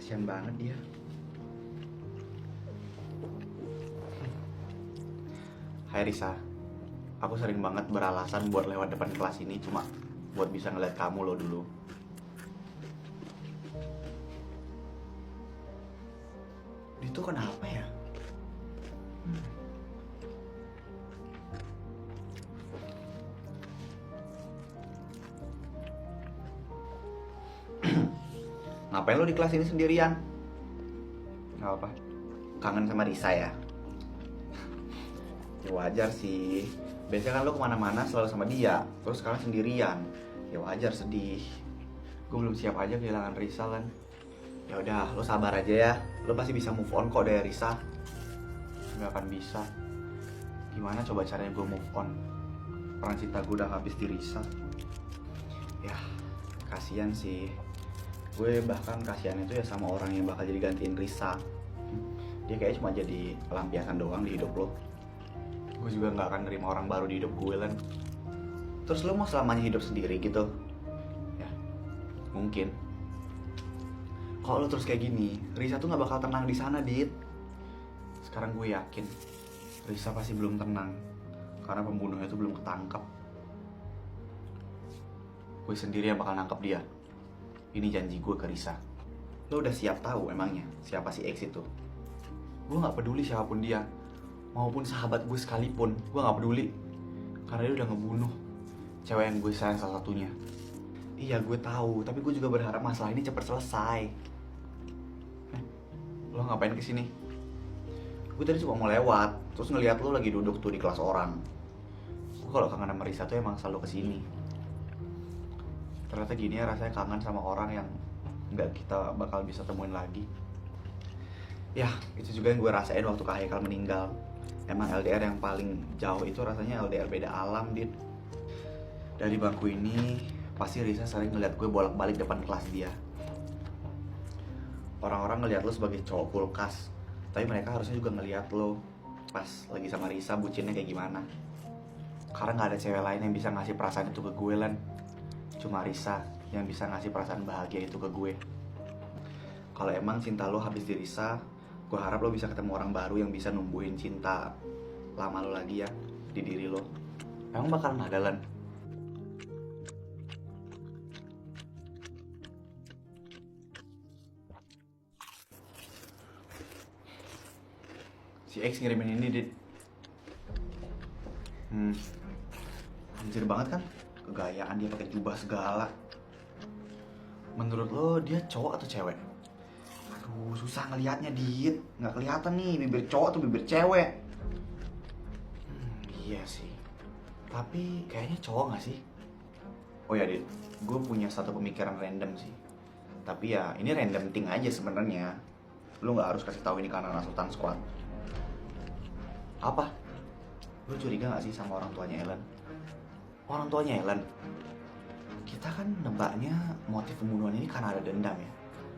Kasian banget dia. Hai Risa, aku sering banget beralasan buat lewat depan kelas ini cuma buat bisa ngeliat kamu lo dulu. Itu kenapa ya? Ngapain lo di kelas ini sendirian? Gak apa, kangen sama Risa ya? Ya wajar sih. Biasanya kan lo kemana-mana selalu sama dia, terus sekarang sendirian. Ya wajar sedih. Gue belum siap aja kehilangan Risa kan. Ya udah, lo sabar aja ya. Lo pasti bisa move on kok dari Risa. Gak akan bisa. Gimana coba caranya gue move on? Peran cinta gue udah habis di Risa. Ya, kasihan sih. Gue bahkan kasihan itu ya sama orang yang bakal jadi gantiin Risa. Dia kayak cuma jadi pelampiasan doang di hidup lo. Gue juga gak akan nerima orang baru di hidup gue kan. Terus lo mau selamanya hidup sendiri gitu? Ya, mungkin. Kalau lo terus kayak gini, Risa tuh gak bakal tenang di sana, Dit. Sekarang gue yakin Risa pasti belum tenang karena pembunuhnya tuh belum ketangkap. Gue sendiri yang bakal nangkep dia. Ini janji gue ke Risa. Lo udah siap tahu emangnya siapa si X itu? Gue gak peduli siapapun dia, maupun sahabat gue sekalipun, gue gak peduli. Karena dia udah ngebunuh cewek yang gue sayang salah satunya. Iya gue tahu, tapi gue juga berharap masalah ini cepat selesai. Lo ngapain kesini? Gue tadi cuma mau lewat, terus ngeliat lo lagi duduk tuh di kelas orang. Gue kalau kangen sama Risa tuh emang selalu kesini. Ternyata gini ya rasanya kangen sama orang yang nggak kita bakal bisa temuin lagi. Ya, itu juga yang gue rasain waktu Kak Haikal meninggal. Emang LDR yang paling jauh itu rasanya LDR beda alam, Dit. Dari bangku ini, pasti Risa sering ngeliat gue bolak-balik depan kelas dia. Orang-orang ngeliat lo sebagai cowok kulkas, tapi mereka harusnya juga ngeliat lo pas lagi sama Risa bucinnya kayak gimana. Karena gak ada cewek lain yang bisa ngasih perasaan itu ke gue, Lan. Cuma Risa yang bisa ngasih perasaan bahagia itu ke gue. Kalau emang cinta lo habis di Risa, gue harap lo bisa ketemu orang baru yang bisa numbuhin cinta lama lo lagi ya di diri lo. Emang bakalan ada, Lan? Si X ngirimin ini, Dit. Anjir banget kan? Kegayaan dia pakai jubah segala. Menurut lo dia cowok atau cewek? Aduh, susah ngelihatnya, Dit. Nggak kelihatan nih bibir cowok atau bibir cewek. Iya sih. Tapi kayaknya cowok nggak sih? Oh ya, Dit. Gue punya satu pemikiran random sih. Tapi ya ini random thing aja sebenarnya. Lo nggak harus kasih tahu ini karena anak Sultan Squad. Apa? Lo curiga gak sih sama orang tuanya Ellen? Orang tuanya Ellen? Kita kan nebaknya motif pembunuhan ini karena ada dendam ya.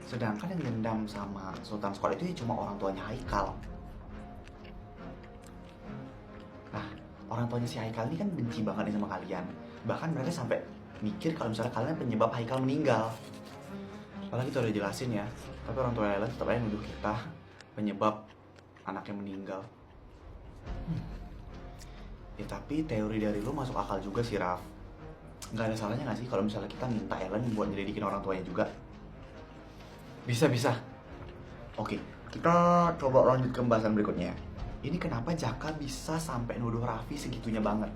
Sedangkan yang dendam sama Sultan Squad itu ya cuma orang tuanya Haikal. Nah, orang tuanya si Haikal ini kan benci banget nih sama kalian. Bahkan mereka sampai mikir kalau misalnya kalian penyebab Haikal meninggal. Apalagi itu udah jelasin ya. Tapi orang tua Ellen tetap aja nuduh kita penyebab anaknya meninggal. Ya tapi teori dari lu masuk akal juga sih, Raf. Gak ada salahnya gak sih kalau misalnya kita minta Ellen buat nyelidikin orang tuanya juga? Bisa. Oke, kita coba lanjut ke pembahasan berikutnya. Ini kenapa Jaka bisa sampai nuduh Raffi segitunya banget?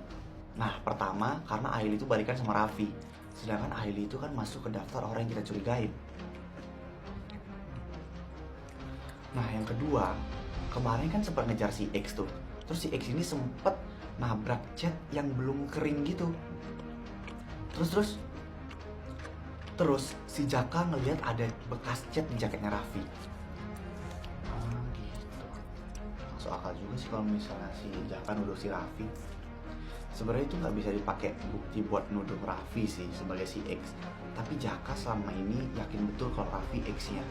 Nah, pertama karena Aili itu balikan sama Raffi. Sedangkan Aili itu kan masuk ke daftar orang yang kita curigain. Nah, yang kedua, kemarin kan sempat ngejar si X tuh. Terus si X ini sempet nabrak cat yang belum kering gitu. Terus si Jaka ngelihat ada bekas cat di jaketnya Raffi. Gitu. Masuk akal juga sih kalau misalnya si Jaka nuduh si Raffi. Sebenarnya itu nggak bisa dipakai bukti buat nuduh Raffi sih sebagai si X. Tapi Jaka selama ini yakin betul kalau Raffi X-nya.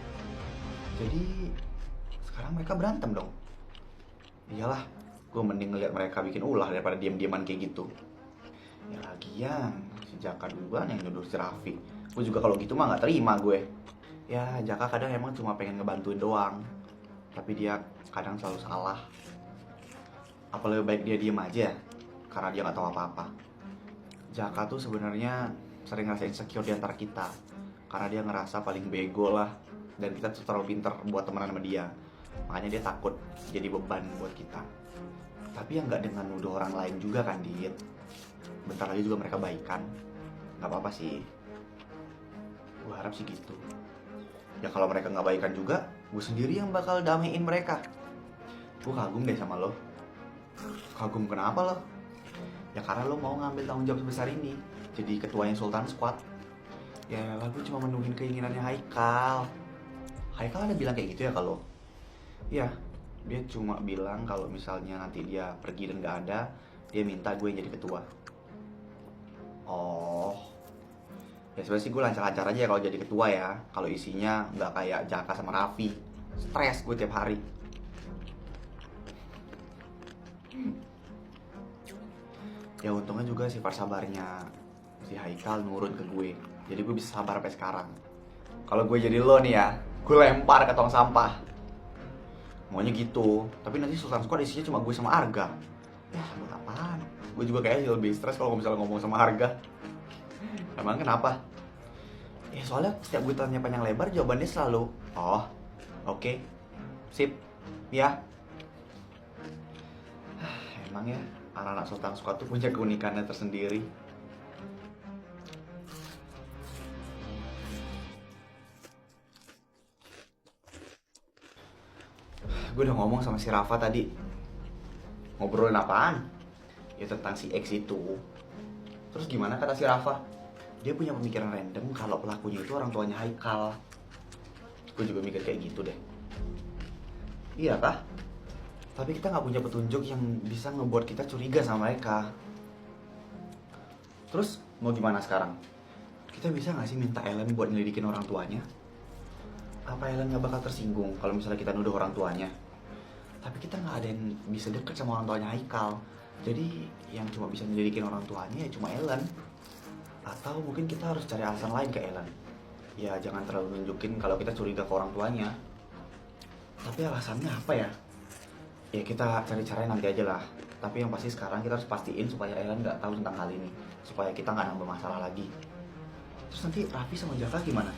Jadi sekarang mereka berantem dong. Iyalah, gue mending ngeliat mereka bikin ulah daripada diam-diaman kayak gitu. Ya lagian si Jaka duluan yang nuduh si Raffi. Gue juga kalau gitu mah gak terima gue. Ya Jaka kadang emang cuma pengen ngebantuin doang, tapi dia kadang selalu salah. Apa lebih baik dia diem aja karena dia nggak tahu apa-apa. Jaka tuh sebenarnya sering ngerasa insecure di antara kita karena dia ngerasa paling bego lah, dan kita tuh terlalu pinter buat temenan sama dia. Makanya dia takut jadi beban buat kita. Tapi ya nggak dengan nuduh orang lain juga kan, Dit. Bentar lagi juga mereka baikan. Nggak apa-apa sih. Gue harap sih gitu. Ya kalau mereka nggak baikan juga, gue sendiri yang bakal damein mereka. Gue kagum deh sama lo. Kagum kenapa lo? Ya karena lo mau ngambil tanggung jawab sebesar ini, jadi ketuanya Sultan Squad. Ya lah, gue cuma menuhin keinginannya Haikal. Haikal ada bilang kayak gitu ya kalau? Iya, dia cuma bilang kalau misalnya nanti dia pergi dan gak ada, dia minta gue yang jadi ketua. Oh, ya sebenarnya sih gue lancar-lancar aja ya kalau jadi ketua ya. Kalau isinya nggak kayak Jaka sama Raffi, stres gue tiap hari. Ya untungnya juga sifat sabarnya si Haikal nurun ke gue, jadi gue bisa sabar sampai sekarang. Kalau gue jadi lo nih ya, gue lempar ke tong sampah. Maunya gitu, tapi nanti Sultan Squad isinya cuma gue sama Arga. Ya buat apaan? Gue juga kayaknya lebih stres kalau misalnya ngomong sama Arga. Emang kenapa? Ya soalnya setiap gue tanya panjang lebar, jawabannya selalu oh, oke, sip, ya. Emang ya, anak-anak Sultan Squad tuh punya keunikannya tersendiri. Gue udah ngomong sama si Rafa tadi. Ngobrolin apaan? Ya tentang si X itu. Terus gimana kata si Rafa? Dia punya pemikiran random kalau pelakunya itu orang tuanya Haikal. Gue juga mikir kayak gitu deh. Iya kah? Tapi kita gak punya petunjuk yang bisa ngebuat kita curiga sama mereka. Terus mau gimana sekarang? Kita bisa gak sih minta Ellen buat nyelidikin orang tuanya? Apa Ellen gak bakal tersinggung kalau misalnya kita nuduh orang tuanya? Tapi kita gak ada yang bisa deket sama orang tuanya Haikal. Jadi yang cuma bisa nyelidikin orang tuanya ya cuma Ellen. Atau mungkin kita harus cari alasan lain ke Ellen. Ya jangan terlalu nunjukin kalau kita curiga ke orang tuanya. Tapi alasannya apa ya? Ya kita cari caranya nanti aja lah. Tapi yang pasti sekarang kita harus pastiin supaya Ellen gak tahu tentang hal ini, supaya kita gak nambah masalah lagi. Terus nanti Raffi sama Jaka gimana?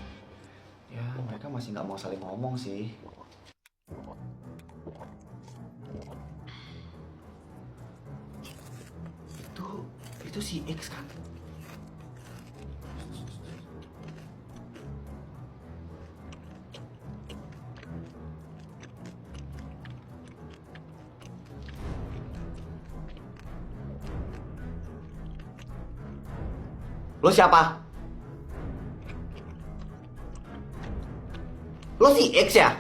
Ya mereka masih gak mau saling ngomong sih. Itu si X kan? Lo siapa? Lo si X ya?